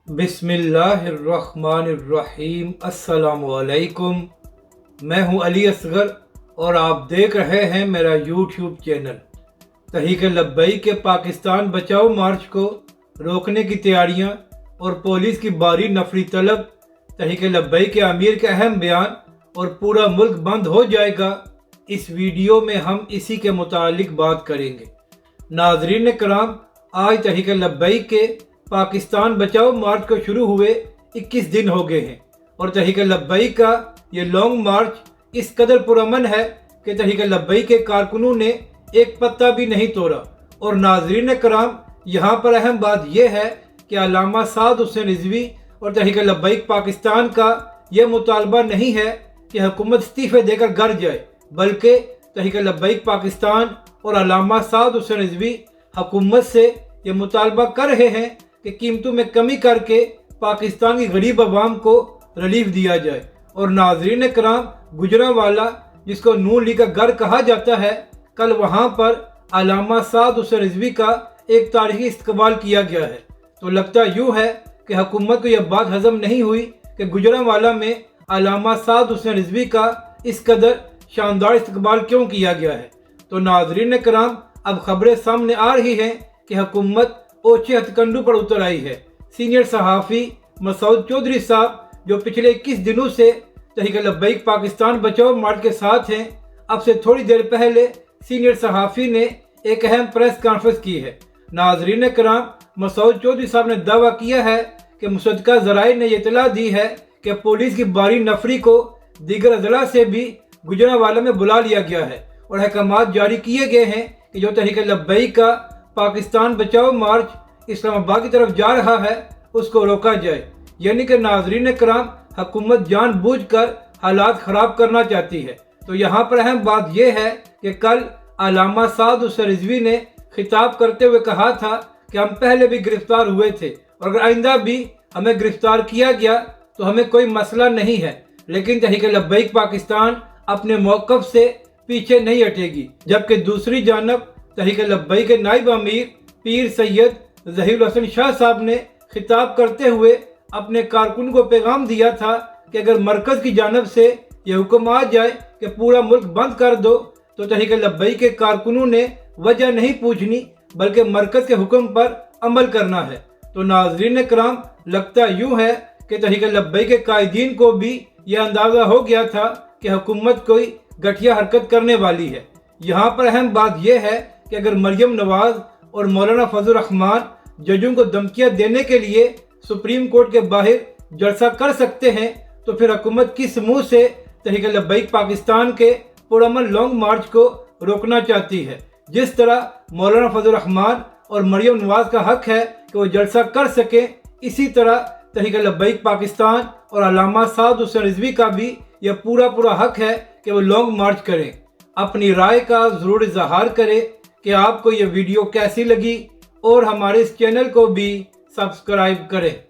बिस्मिल्लाहिर्रहमानिर्रहीम। अस्सलामुअलैकुम। मैं हूं अली असगर और आप देख रहे हैं मेरा यूट्यूब चैनल। तहरीक लब्बैक के पाकिस्तान बचाओ मार्च को रोकने की तैयारियां और पुलिस की भारी नफरी तलब, तहरीक लब्बैक के अमीर के अहम बयान और पूरा मुल्क बंद हो जाएगा। इस वीडियो में हम इसी के मुतालिक बात करेंगे। नाजरीन कराम, आज तहरीक लब्बैक के पाकिस्तान बचाओ मार्च को शुरू हुए 21 दिन हो गए हैं और तहरीक लब्बैक का ये लॉन्ग मार्च इस कदर पुरअमन है कि तहरीक लब्बैक के कारकुनों ने एक पत्ता भी नहीं तोड़ा। और नाजरीन कराम, यहाँ पर अहम बात यह है कि अल्लामा साद हुसैन रिजवी और तहरीक लब्बैक पाकिस्तान का यह मुतालबा नहीं है कि हुकूमत इस्तीफे देकर घर जाए, बल्कि तहरीक लब्बैक पाकिस्तान और अल्लामा साद हुसैन रिजवी हुकूमत से ये मुतालबा कर रहे हैं कि कीमतों में कमी करके पाकिस्तान की गरीब आवाम को रिलीफ दिया जाए। और नाजरीन कराम, गुजरांवाला जिसको नून लीग का घर कहा जाता है, कल वहाँ पर अल्लामा साद हुसैन रिजवी का एक तारीखी इस्तकबाल किया गया है। तो लगता यूँ है कि हुकूमत को यह बात हजम नहीं हुई कि गुजरांवाला में अल्लामा साद हुसैन रिजवी का इस कदर शानदार इस्तकबाल क्यों किया गया है। तो नाजरीन कराम, अब खबरें सामने आ रही हैं कि हुकूमत ओछे हथकंडों पर उतर आई है। सीनियर सहाफ़ी मसूद चौधरी साहब, जो पिछले 21 दिनों से तहरीक लब्बैक पाकिस्तान बचाओ मार्च के साथ हैं, अब से थोड़ी देर पहले सीनियर सहाफ़ी ने एक अहम प्रेस कॉन्फ्रेंस की है। नाजरीन कराम, मसूद चौधरी साहब ने दावा किया है कि मुसद्दका ज़राए ने इतला दी है कि पुलिस की भारी नफरी को दीगर अजला से भी गुजरांवाला में बुला लिया गया है और अहकामात जारी किए गए हैं कि जो तहरीक लब्बैक का पाकिस्तान बचाओ मार्च इस्लामाबाद की तरफ जा रहा है उसको रोका जाए। यानी कि नाजरीन कराम, हुकूमत जानबूझकर हालात ख़राब करना चाहती है। तो यहाँ पर अहम बात यह है कि कल अल्लामा साद हुसैन रिजवी ने खिताब करते हुए कहा था कि हम पहले भी गिरफ्तार हुए थे और अगर आइंदा भी हमें गिरफ्तार किया गया तो हमें कोई मसला नहीं है, लेकिन तहरीक लब्बैक पाकिस्तान अपने मौक़िफ़ से पीछे नहीं हटेगी। जबकि दूसरी जानब तहरीक लब्बैक के नायब अमीर पीर सैयद ज़हीरुल हसन शाह साहब ने खिताब करते हुए अपने कारकुन को पैगाम दिया था कि अगर मरकज़ की जानब से यह हुक्म आ जाए कि पूरा मुल्क बंद कर दो तो तहरीक लब्बैक के कारकुनों ने वजह नहीं पूछनी बल्कि मरकज़ के हुक्म पर अमल करना है। तो नाजरीन कराम, लगता यूँ है कि तहरीक लब्बैक के कायदीन को भी यह अंदाज़ा हो गया था कि हुकूमत कोई घटिया हरकत करने वाली है। यहाँ पर अहम बात यह है कि अगर मरियम नवाज और मौलाना फजल रहमान जजों को धमकियां देने के लिए सुप्रीम कोर्ट के बाहर जलसा कर सकते हैं, तो फिर हुकूमत किस मुंह से तहरीक लब्बैक पाकिस्तान के पुरअमन लॉन्ग मार्च को रोकना चाहती है। जिस तरह मौलाना फजल रहमान और मरियम नवाज का हक है कि वो जलसा कर सके, इसी तरह तहरीक लब्बैक पाकिस्तान और अल्लामा साद हुसैन रिजवी का भी यह पूरा हक है कि वो लॉन्ग मार्च करें। अपनी राय का ज़रूर इज़हार करें कि आपको ये वीडियो कैसी लगी और हमारे इस चैनल को भी सब्सक्राइब करें।